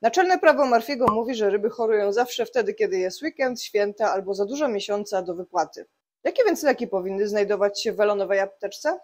Naczelne prawo Murphy'ego mówi, że ryby chorują zawsze wtedy, kiedy jest weekend, święta albo za dużo miesiąca do wypłaty. Jakie więc leki powinny znajdować się w welonowej apteczce?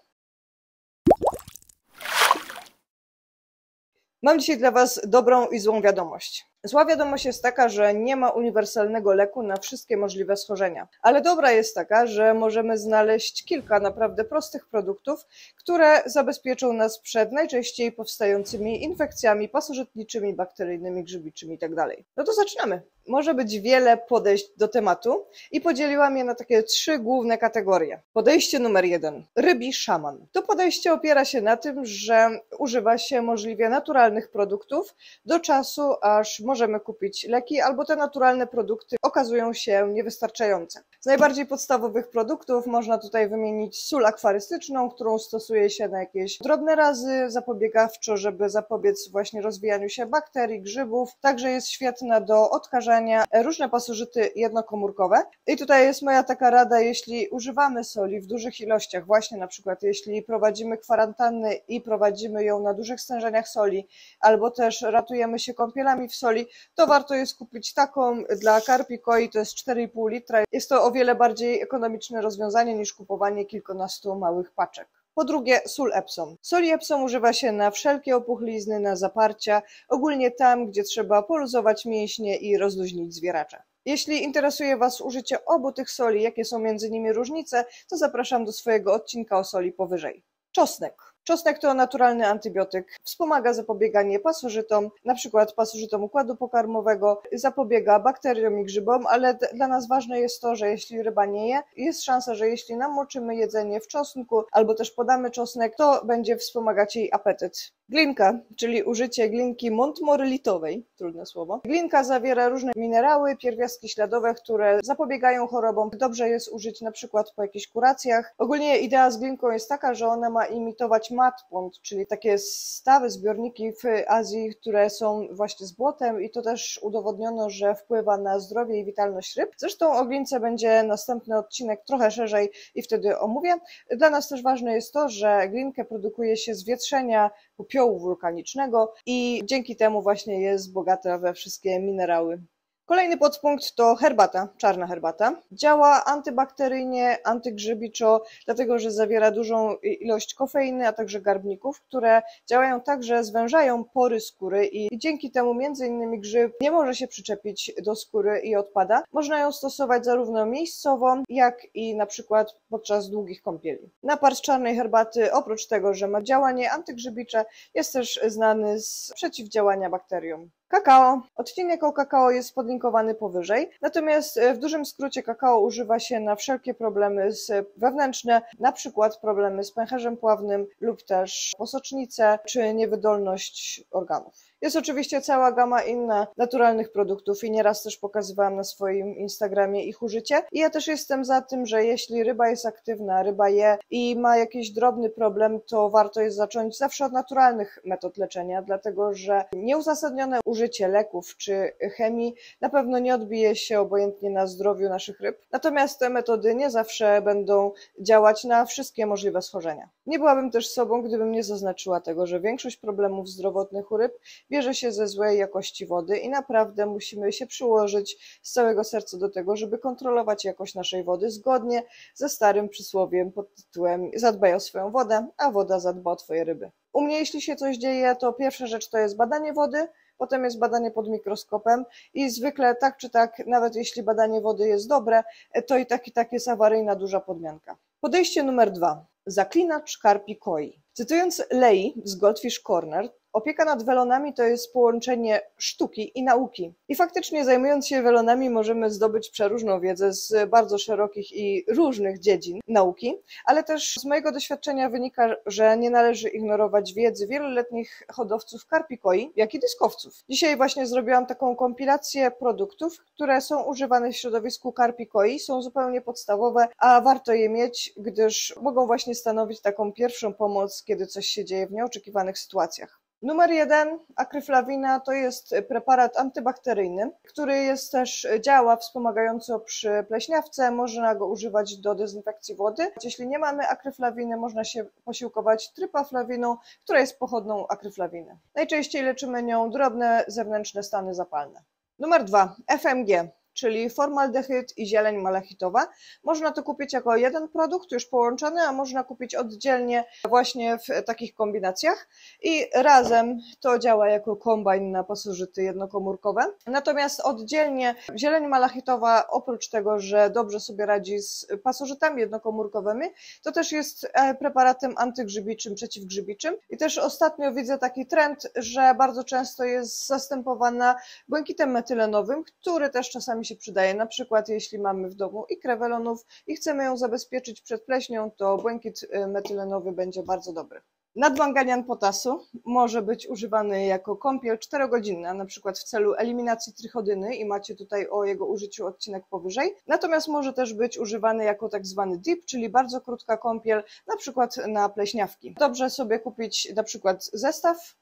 Mam dzisiaj dla Was dobrą i złą wiadomość. Zła wiadomość jest taka, że nie ma uniwersalnego leku na wszystkie możliwe schorzenia. Ale dobra jest taka, że możemy znaleźć kilka naprawdę prostych produktów, które zabezpieczą nas przed najczęściej powstającymi infekcjami pasożytniczymi, bakteryjnymi, grzybiczymi itd. No to zaczynamy. Może być wiele podejść do tematu i podzieliłam je na takie 3 główne kategorie. Podejście numer 1. Rybi szaman. To podejście opiera się na tym, że używa się możliwie naturalnych produktów do czasu, aż możemy kupić leki, albo te naturalne produkty okazują się niewystarczające. Z najbardziej podstawowych produktów można tutaj wymienić sól akwarystyczną, którą stosuje się na jakieś drobne razy zapobiegawczo, żeby zapobiec właśnie rozwijaniu się bakterii, grzybów. Także jest świetna do odkażania, różne pasożyty jednokomórkowe. I tutaj jest moja taka rada, jeśli używamy soli w dużych ilościach, właśnie na przykład jeśli prowadzimy kwarantannę i prowadzimy ją na dużych stężeniach soli, albo też ratujemy się kąpielami w soli, to warto jest kupić taką dla karpi koi, to jest 4,5 litra. Jest to o wiele bardziej ekonomiczne rozwiązanie niż kupowanie kilkunastu małych paczek. Po drugie, sól Epsom. Soli Epsom używa się na wszelkie opuchlizny, na zaparcia, ogólnie tam, gdzie trzeba poluzować mięśnie i rozluźnić zwieracza. Jeśli interesuje Was użycie obu tych soli, jakie są między nimi różnice, to zapraszam do swojego odcinka o soli powyżej. Czosnek. Czosnek to naturalny antybiotyk, wspomaga zapobieganie pasożytom, na przykład pasożytom układu pokarmowego, zapobiega bakteriom i grzybom, ale dla nas ważne jest to, że jeśli ryba nie je, jest szansa, że jeśli namoczymy jedzenie w czosnku albo też podamy czosnek, to będzie wspomagać jej apetyt. Glinka, czyli użycie glinki montmorillitowej, trudne słowo. Glinka zawiera różne minerały, pierwiastki śladowe, które zapobiegają chorobom. Dobrze jest użyć na przykład po jakichś kuracjach. Ogólnie idea z glinką jest taka, że ona ma imitować matpont, czyli takie stawy, zbiorniki w Azji, które są właśnie z błotem i to też udowodniono, że wpływa na zdrowie i witalność ryb. Zresztą o glince będzie następny odcinek trochę szerzej i wtedy omówię. Dla nas też ważne jest to, że glinkę produkuje się z wietrzenia popiołu wulkanicznego i dzięki temu właśnie jest bogata we wszystkie minerały. Kolejny podpunkt to herbata, czarna herbata. Działa antybakteryjnie, antygrzybiczo, dlatego że zawiera dużą ilość kofeiny, a także garbników, które działają tak, że zwężają pory skóry i dzięki temu m.in. grzyb nie może się przyczepić do skóry i odpada. Można ją stosować zarówno miejscowo, jak i na przykład podczas długich kąpieli. Napar z czarnej herbaty, oprócz tego, że ma działanie antygrzybicze, jest też znany z przeciwdziałania bakteriom. Kakao. Odcinek o kakao jest podlinkowany powyżej, natomiast w dużym skrócie kakao używa się na wszelkie problemy wewnętrzne, na przykład problemy z pęcherzem pławnym lub też posocznicę czy niewydolność organów. Jest oczywiście cała gama inna naturalnych produktów i nieraz też pokazywałam na swoim Instagramie ich użycie. I ja też jestem za tym, że jeśli ryba jest aktywna, ryba je i ma jakiś drobny problem, to warto jest zacząć zawsze od naturalnych metod leczenia, dlatego że nieuzasadnione użycie leków czy chemii na pewno nie odbije się obojętnie na zdrowiu naszych ryb. Natomiast te metody nie zawsze będą działać na wszystkie możliwe schorzenia. Nie byłabym też sobą, gdybym nie zaznaczyła tego, że większość problemów zdrowotnych u ryb bierze się ze złej jakości wody i naprawdę musimy się przyłożyć z całego serca do tego, żeby kontrolować jakość naszej wody zgodnie ze starym przysłowiem pod tytułem zadbaj o swoją wodę, a woda zadba o twoje ryby. U mnie jeśli się coś dzieje, to pierwsza rzecz to jest badanie wody, potem jest badanie pod mikroskopem i zwykle tak czy tak, nawet jeśli badanie wody jest dobre, to i tak jest awaryjna duża podmianka. Podejście numer 2. Zaklinacz karpi koi. Cytując Lei z Goldfish Corner, opieka nad welonami to jest połączenie sztuki i nauki. I faktycznie zajmując się welonami możemy zdobyć przeróżną wiedzę z bardzo szerokich i różnych dziedzin nauki, ale też z mojego doświadczenia wynika, że nie należy ignorować wiedzy wieloletnich hodowców karpi koi, jak i dyskowców. Dzisiaj właśnie zrobiłam taką kompilację produktów, które są używane w środowisku karpi koi, są zupełnie podstawowe, a warto je mieć, gdyż mogą właśnie stanowić taką pierwszą pomoc, kiedy coś się dzieje w nieoczekiwanych sytuacjach. Numer 1, akryflawina, to jest preparat antybakteryjny, który jest też, działa wspomagająco przy pleśniawce, można go używać do dezynfekcji wody. Jeśli nie mamy akryflawiny, można się posiłkować trypaflawiną, która jest pochodną akryflawiny. Najczęściej leczymy nią drobne zewnętrzne stany zapalne. Numer 2, FMG, czyli formaldehyd i zieleń malachitowa. Można to kupić jako jeden produkt już połączony, a można kupić oddzielnie właśnie w takich kombinacjach i razem to działa jako kombajn na pasożyty jednokomórkowe. Natomiast oddzielnie zieleń malachitowa, oprócz tego, że dobrze sobie radzi z pasożytami jednokomórkowymi, to też jest preparatem antygrzybiczym, przeciwgrzybiczym i też ostatnio widzę taki trend, że bardzo często jest zastępowana błękitem metylenowym, który też czasami się przydaje. Na przykład jeśli mamy w domu ikrę welonów i chcemy ją zabezpieczyć przed pleśnią, to błękit metylenowy będzie bardzo dobry. Nadmanganian potasu może być używany jako kąpiel 4-godzinna, na przykład w celu eliminacji trychodyny i macie tutaj o jego użyciu odcinek powyżej. Natomiast może też być używany jako tak zwany dip, czyli bardzo krótka kąpiel, na przykład na pleśniawki. Dobrze sobie kupić na przykład zestaw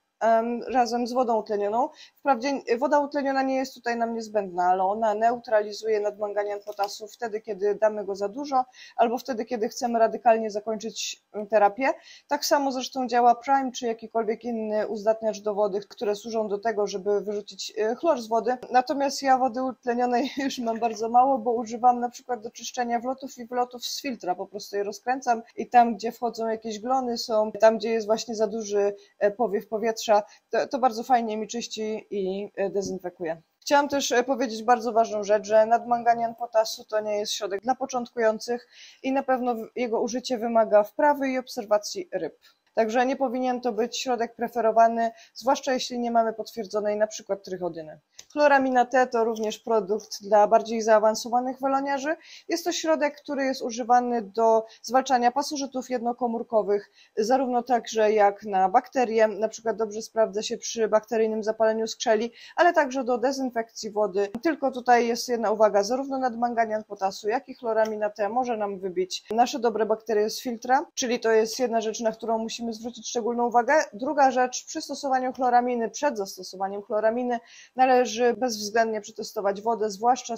razem z wodą utlenioną. Wprawdzie woda utleniona nie jest tutaj nam niezbędna, ale ona neutralizuje nadmanganian potasu wtedy, kiedy damy go za dużo, albo wtedy, kiedy chcemy radykalnie zakończyć terapię. Tak samo zresztą działa Prime, czy jakikolwiek inny uzdatniacz do wody, które służą do tego, żeby wyrzucić chlor z wody. Natomiast ja wody utlenionej już mam bardzo mało, bo używam na przykład do czyszczenia wlotów i wylotów z filtra. Po prostu je rozkręcam i tam, gdzie wchodzą jakieś glony, tam, gdzie jest właśnie za duży powiew powietrza, to bardzo fajnie mi czyści i dezynfekuje. Chciałam też powiedzieć bardzo ważną rzecz, że nadmanganian potasu to nie jest środek dla początkujących i na pewno jego użycie wymaga wprawy i obserwacji ryb. Także nie powinien to być środek preferowany, zwłaszcza jeśli nie mamy potwierdzonej na przykład trychodyny. Chloramina T to również produkt dla bardziej zaawansowanych weloniarzy. Jest to środek, który jest używany do zwalczania pasożytów jednokomórkowych, zarówno także jak na bakterie, na przykład dobrze sprawdza się przy bakteryjnym zapaleniu skrzeli, ale także do dezynfekcji wody. Tylko tutaj jest jedna uwaga, zarówno nadmanganian potasu, jak i chloramina T może nam wybić nasze dobre bakterie z filtra, czyli to jest jedna rzecz, na którą musimy zwrócić szczególną uwagę. Druga rzecz, przy stosowaniu chloraminy, przed zastosowaniem chloraminy należy bezwzględnie przetestować wodę, zwłaszcza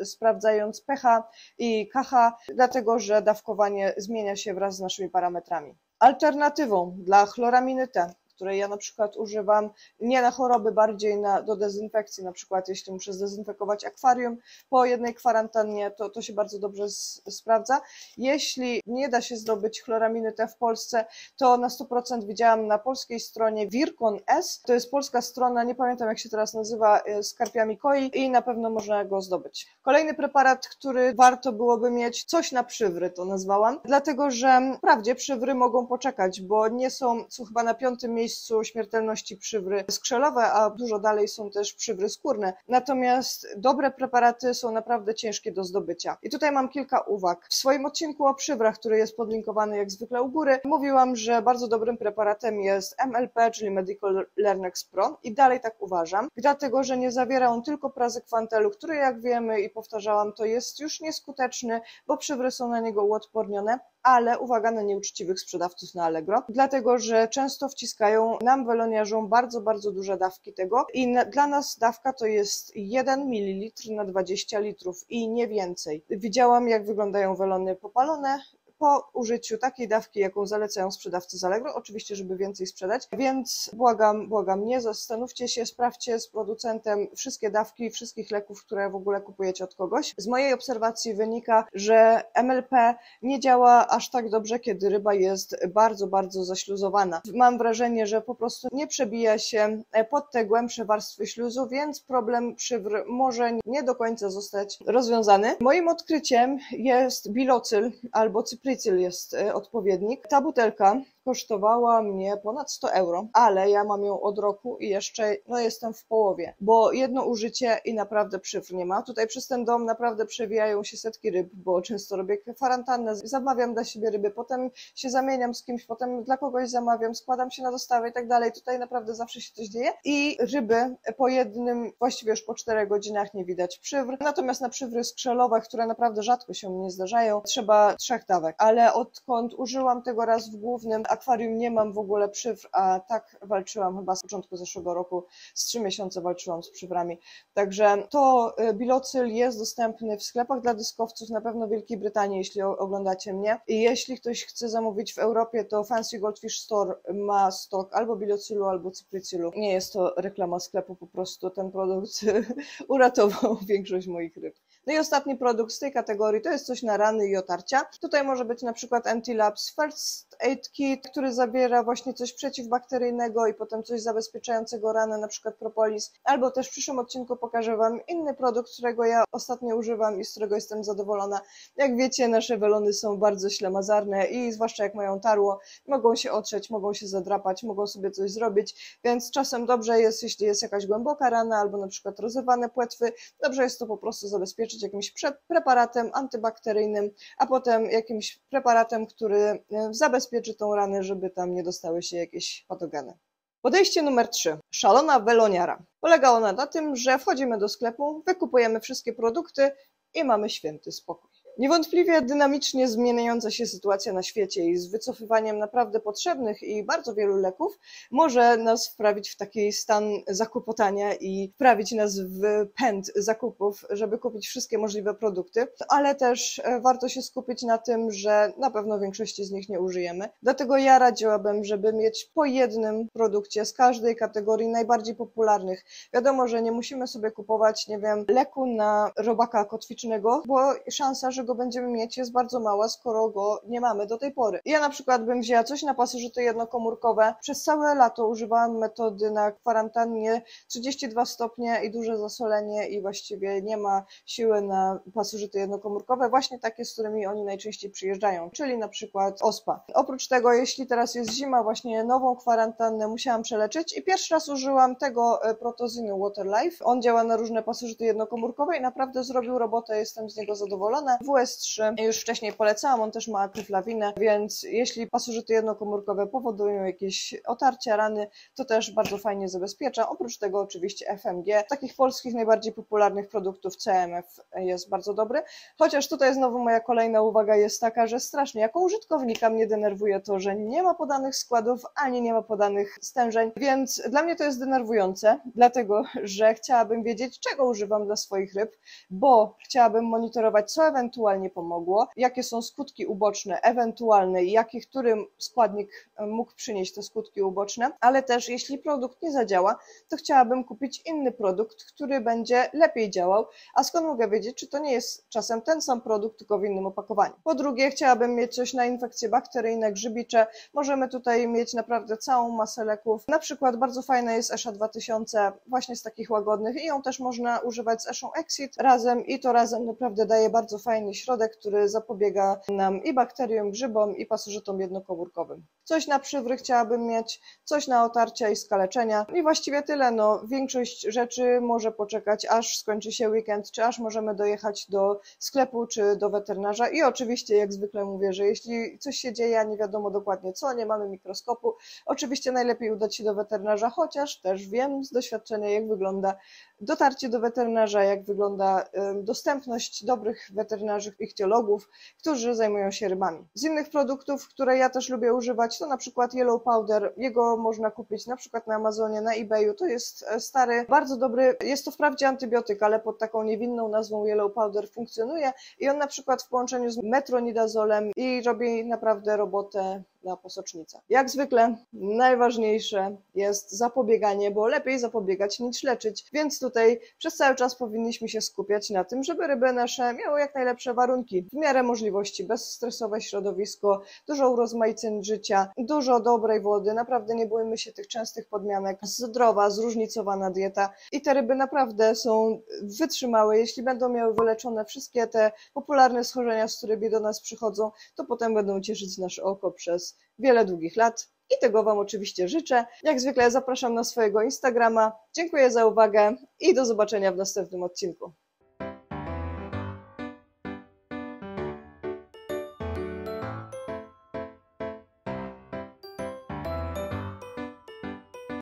sprawdzając pH i KH, dlatego że dawkowanie zmienia się wraz z naszymi parametrami. Alternatywą dla chloraminy T, której ja na przykład używam nie na choroby, bardziej do dezynfekcji, na przykład jeśli muszę zdezynfekować akwarium po jednej kwarantannie, to się bardzo dobrze sprawdza. Jeśli nie da się zdobyć chloraminy T w Polsce, to na 100% widziałam na polskiej stronie Virkon S, to jest polska strona, nie pamiętam jak się teraz nazywa, z karpiami koi i na pewno można go zdobyć. Kolejny preparat, który warto byłoby mieć, coś na przywry to nazwałam, dlatego że wprawdzie przywry mogą poczekać, bo są chyba na 5. miejscu śmiertelności przywry skrzelowe, a dużo dalej są też przywry skórne. Natomiast dobre preparaty są naprawdę ciężkie do zdobycia. I tutaj mam kilka uwag. W swoim odcinku o przywrach, który jest podlinkowany jak zwykle u góry, mówiłam, że bardzo dobrym preparatem jest MLP, czyli Medical Lernex Pro i dalej tak uważam, dlatego że nie zawiera on tylko prazykwantelu, który jak wiemy i powtarzałam, to jest już nieskuteczny, bo przywry są na niego uodpornione, ale uwaga na nieuczciwych sprzedawców na Allegro, dlatego że często wciskają nam weloniarzom bardzo, bardzo duże dawki tego i dla nas dawka to jest 1 ml na 20 litrów i nie więcej. Widziałam jak wyglądają welony popalone po użyciu takiej dawki, jaką zalecają sprzedawcy z Allegro, oczywiście, żeby więcej sprzedać, więc błagam, nie zastanówcie się, sprawdźcie z producentem wszystkie dawki, wszystkich leków, które w ogóle kupujecie od kogoś. Z mojej obserwacji wynika, że MLP nie działa aż tak dobrze, kiedy ryba jest bardzo, bardzo zaśluzowana. Mam wrażenie, że po prostu nie przebija się pod te głębsze warstwy śluzu, więc problem przywr może nie do końca zostać rozwiązany. Moim odkryciem jest bilocyl albo cyprycyl jest odpowiednik. Ta butelka kosztowała mnie ponad 100 euro, ale ja mam ją od roku i jeszcze jestem w połowie, bo jedno użycie i naprawdę przywr nie ma. Tutaj przez ten dom naprawdę przewijają się setki ryb, bo często robię kwarantannę, zamawiam dla siebie ryby, potem się zamieniam z kimś, potem dla kogoś zamawiam, składam się na dostawę i tak dalej. Tutaj naprawdę zawsze się coś dzieje i ryby po jednym, właściwie już po 4 godzinach nie widać przywr. Natomiast na przywry skrzelowe, które naprawdę rzadko się mnie zdarzają, trzeba 3 dawek, ale odkąd użyłam tego raz w głównym akwarium nie mam w ogóle przyfr, a tak walczyłam chyba z początku zeszłego roku, z 3 miesiące walczyłam z przyframi. Także to Bilocyl jest dostępny w sklepach dla dyskowców, na pewno w Wielkiej Brytanii, jeśli oglądacie mnie. I jeśli ktoś chce zamówić w Europie, to Fancy Goldfish Store ma stok albo Bilocylu, albo Cyprycylu. Nie jest to reklama sklepu, po prostu ten produkt uratował większość moich ryb. No i ostatni produkt z tej kategorii to jest coś na rany i otarcia. Tutaj może być na przykład Antilabs First Aid Kit, który zawiera właśnie coś przeciwbakteryjnego i potem coś zabezpieczającego ranę, na przykład propolis. Albo też w przyszłym odcinku pokażę Wam inny produkt, którego ja ostatnio używam i z którego jestem zadowolona. Jak wiecie, nasze welony są bardzo ślamazarne i zwłaszcza jak mają tarło, mogą się otrzeć, mogą się zadrapać, mogą sobie coś zrobić, więc czasem dobrze jest, jeśli jest jakaś głęboka rana albo na przykład rozerwane płetwy, dobrze jest to po prostu zabezpieczyć jakimś preparatem antybakteryjnym, a potem jakimś preparatem, który zabezpieczy tą ranę, żeby tam nie dostały się jakieś patogeny. Podejście numer 3. Szalona weloniara. Polega ona na tym, że wchodzimy do sklepu, wykupujemy wszystkie produkty i mamy święty spokój. Niewątpliwie dynamicznie zmieniająca się sytuacja na świecie i z wycofywaniem naprawdę potrzebnych i bardzo wielu leków może nas wprawić w taki stan zakłopotania i wprawić nas w pęd zakupów, żeby kupić wszystkie możliwe produkty, ale też warto się skupić na tym, że na pewno większości z nich nie użyjemy. Dlatego ja radziłabym, żeby mieć po jednym produkcie z każdej kategorii najbardziej popularnych. Wiadomo, że nie musimy sobie kupować, nie wiem, leku na robaka kotwicznego, bo szansa, że go będziemy mieć, jest bardzo mała, skoro go nie mamy do tej pory. Ja na przykład bym wzięła coś na pasożyty jednokomórkowe. Przez całe lato używałam metody na kwarantannie 32 stopnie i duże zasolenie i właściwie nie ma siły na pasożyty jednokomórkowe, właśnie takie, z którymi oni najczęściej przyjeżdżają, czyli na przykład OSPA. Oprócz tego, jeśli teraz jest zima, właśnie nową kwarantannę musiałam przeleczyć i pierwszy raz użyłam tego protozynu Waterlife. On działa na różne pasożyty jednokomórkowe i naprawdę zrobił robotę, jestem z niego zadowolona. WS3 już wcześniej polecałam, on też ma akryflawinę, więc jeśli pasożyty jednokomórkowe powodują jakieś otarcia, rany, to też bardzo fajnie zabezpiecza. Oprócz tego oczywiście FMG. Z takich polskich najbardziej popularnych produktów CMF jest bardzo dobry, chociaż tutaj znowu moja kolejna uwaga jest taka, że strasznie jako użytkownika mnie denerwuje to, że nie ma podanych składów, ani nie ma podanych stężeń, więc dla mnie to jest denerwujące, dlatego, że chciałabym wiedzieć, czego używam dla swoich ryb, bo chciałabym monitorować, co ewentualnie pomogło, jakie są skutki uboczne ewentualne i jaki który składnik mógł przynieść te skutki uboczne, ale też jeśli produkt nie zadziała, to chciałabym kupić inny produkt, który będzie lepiej działał, a skąd mogę wiedzieć, czy to nie jest czasem ten sam produkt, tylko w innym opakowaniu. Po drugie, chciałabym mieć coś na infekcje bakteryjne, grzybicze. Możemy tutaj mieć naprawdę całą masę leków. Na przykład bardzo fajna jest Esza 2000, właśnie z takich łagodnych i ją też można używać z Eszą Exit razem i to razem naprawdę daje bardzo fajny środek, który zapobiega nam i bakteriom, grzybom i pasożytom jednokomórkowym. Coś na przywry chciałabym mieć, coś na otarcia i skaleczenia i właściwie tyle. No, większość rzeczy może poczekać, aż skończy się weekend, czy aż możemy dojechać do sklepu, czy do weterynarza i oczywiście jak zwykle mówię, że jeśli coś się dzieje, a nie wiadomo dokładnie co, nie mamy mikroskopu, oczywiście najlepiej udać się do weterynarza, chociaż też wiem z doświadczenia, jak wygląda dotarcie do weterynarza, jak wygląda dostępność dobrych weterynarzy, ichtiologów, którzy zajmują się rybami. Z innych produktów, które ja też lubię używać, to na przykład Yellow Powder. Jego można kupić na przykład na Amazonie, na eBayu. To jest stary, bardzo dobry, jest to wprawdzie antybiotyk, ale pod taką niewinną nazwą Yellow Powder funkcjonuje i on na przykład w połączeniu z metronidazolem i robi naprawdę robotę na posocznicę. Jak zwykle najważniejsze jest zapobieganie, bo lepiej zapobiegać niż leczyć, więc tutaj przez cały czas powinniśmy się skupiać na tym, żeby ryby nasze miały jak najlepsze warunki, w miarę możliwości, bezstresowe środowisko, dużo urozmaiceń życia, dużo dobrej wody, naprawdę nie bójmy się tych częstych podmianek, zdrowa, zróżnicowana dieta i te ryby naprawdę są wytrzymałe. Jeśli będą miały wyleczone wszystkie te popularne schorzenia, z którymi do nas przychodzą, to potem będą cieszyć nasze oko przez wiele długich lat i tego Wam oczywiście życzę. Jak zwykle zapraszam na swojego Instagrama. Dziękuję za uwagę i do zobaczenia w następnym odcinku.